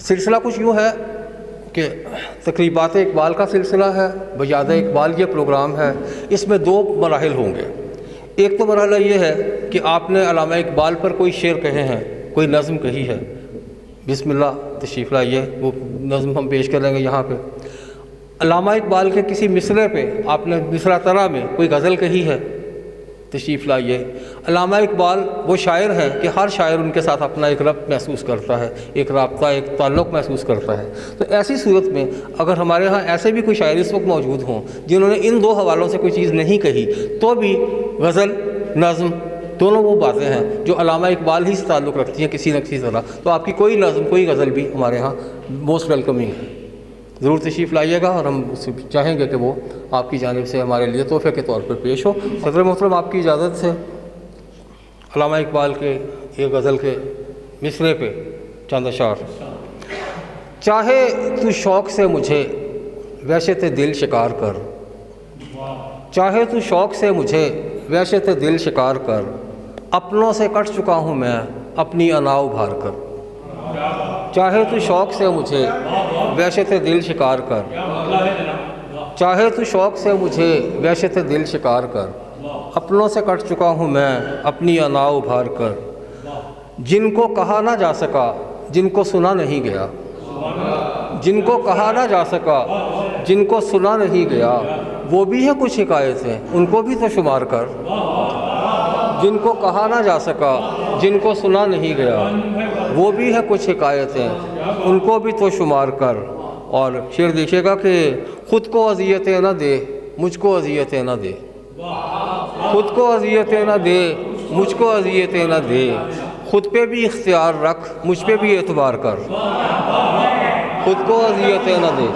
سلسلہ کچھ یوں ہے کہ تقریبات اقبال کا سلسلہ ہے، بجادہ اقبال یہ پروگرام ہے۔ اس میں 2 مراحل ہوں گے۔ ایک تو مرحلہ یہ ہے کہ آپ نے علامہ اقبال پر کوئی شعر کہے ہیں، کوئی نظم کہی ہے، بسم اللہ تشریف لائیے، وہ نظم ہم پیش کریں گے یہاں پہ۔ علامہ اقبال کے کسی مصرعے پہ آپ نے مصرع طرح میں کوئی غزل کہی ہے، تشریف لائیے۔ علامہ اقبال وہ شاعر ہیں کہ ہر شاعر ان کے ساتھ اپنا ایک ربط محسوس کرتا ہے، ایک رابطہ، ایک تعلق محسوس کرتا ہے۔ تو ایسی صورت میں اگر ہمارے ہاں ایسے بھی کوئی شاعر اس وقت موجود ہوں جنہوں نے ان 2 حوالوں سے کوئی چیز نہیں کہی، تو بھی غزل، نظم دونوں وہ باتیں ہیں جو علامہ اقبال ہی سے تعلق رکھتی ہیں کسی نہ کسی طرح۔ تو آپ کی کوئی نظم، کوئی غزل بھی ہمارے ہاں موسٹ ویلکمنگ ہے، ضرور تشریف لائیے گا، اور ہم چاہیں گے کہ وہ آپ کی جانب سے ہمارے لیے تحفے کے طور پر پیش ہو۔ صدر محترم آپ کی اجازت سے علامہ اقبال کے ایک غزل کے مصرعے پہ چند اشعار۔ چاہے تو شوق سے مجھے وحشت دل شکار کر، چاہے تو شوق سے مجھے وحشت دل شکار کر، اپنوں سے کٹ چکا ہوں میں اپنی انا ابھار کر۔ چاہے تو شوق سے مجھے وحشت دل شکار کر، چاہے تو شوق سے مجھے وحشت دل شکار کر، اپنوں سے کٹ چکا ہوں میں اپنی انا ابھار کر۔ جن کو کہا نہ جا سکا، جن کو سنا نہیں گیا، جن کو کہا نہ جا سکا، جن کو سنا نہیں گیا، وہ بھی ہے کچھ حکایتیں، ان کو بھی تو شمار کر۔ جن کو کہا نہ جا سکا، جن کو سنا نہیں گیا، وہ بھی ہے کچھ حکایتیں، ان کو بھی تو شمار کر۔ اور شعر دیکھیے گا کہ خود کو اذیتیں نہ دے، مجھ کو اذیتیں نہ دے، خود کو اذیتیں نہ دے، مجھ کو اذیتیں نہ دے، خود پہ بھی اختیار رکھ، مجھ پہ بھی اعتبار کر۔ خود کو اذیتیں نہ دے،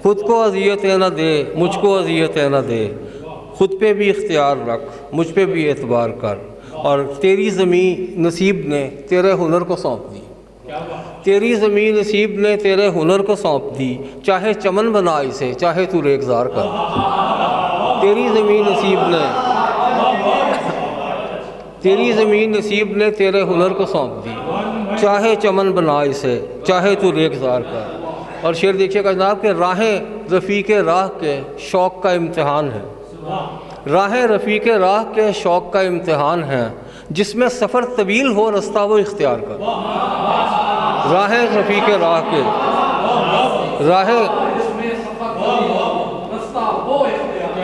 خود کو اذیتیں نہ دے، مجھ کو اذیتیں نہ دے، خود پہ بھی اختیار رکھ، مجھ پہ بھی اعتبار کر۔ اور تیری زمین نصیب نے تیرے ہنر کو سونپ دی، تیری زمین نصیب نے تیرے ہنر کو سونپ دی، چاہے چمن بنا اسے، چاہے تو ریگزار کر۔ تیری زمین نصیب نے، تیری زمین نصیب نے تیرے ہنر کو سونپ دی، چاہے چمن بنا اسے، چاہے تو ریگزار کر۔ اور شعر دیکھیے گا جناب کہ راہیں رفیق راہ کے شوق کا امتحان ہے، راہیں رفیق راہ کے شوق کا امتحان ہے، جس میں سفر طویل ہو رستہ وہ اختیار کر۔ راہیں رفیق راہ کے،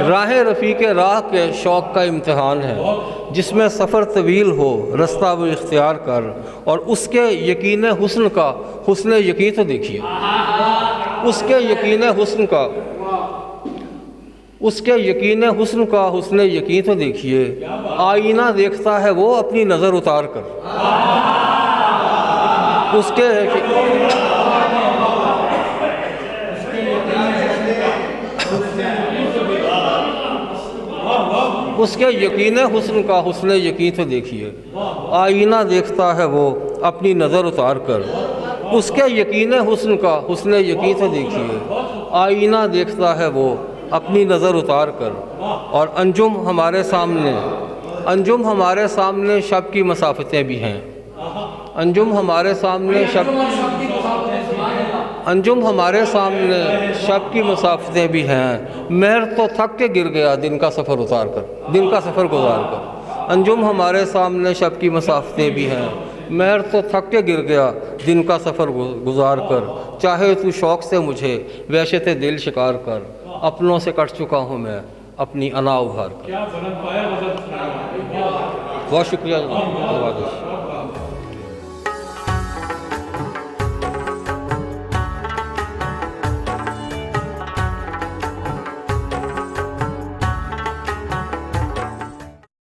راہیں رفیق راہ کے شوق کا امتحان ہے، جس میں سفر طویل ہو رستہ وہ اختیار کر۔ اور اس کے یقین حسن کا حسن یقین تو دیکھیے، اس کے یقین حسن کا، اس کے یقین حسن کا حسن یقین تو دیکھیے، آئینہ دیکھتا ہے وہ اپنی نظر اتار کر۔ اس کے اس کے یقین حسن کا حسن یقین تو دیکھیے، آئینہ دیکھتا ہے وہ اپنی نظر اتار کر۔ اس کے یقین حسن کا حسن یقین تو دیکھیے، آئینہ دیکھتا ہے وہ اپنی نظر اتار کر۔ اور انجم ہمارے سامنے، انجم ہمارے سامنے شب کی مسافتیں بھی ہیں، انجم ہمارے سامنے شب، انجم ہمارے سامنے شب کی مسافتیں بھی ہیں، مہر تو تھک کے گر گیا دن کا سفر اتار کر، دن کا سفر گزار کر۔ انجم ہمارے سامنے شب کی مسافتیں بھی ہیں، مہر تو تھک کے گر گیا دن کا سفر گزار کر۔ چاہے تو شوق سے مجھے وحشت دل شکار کر، اپنوں سے کٹ چکا ہوں میں اپنی انا ابھار کر۔ بہت شکریہ جناب۔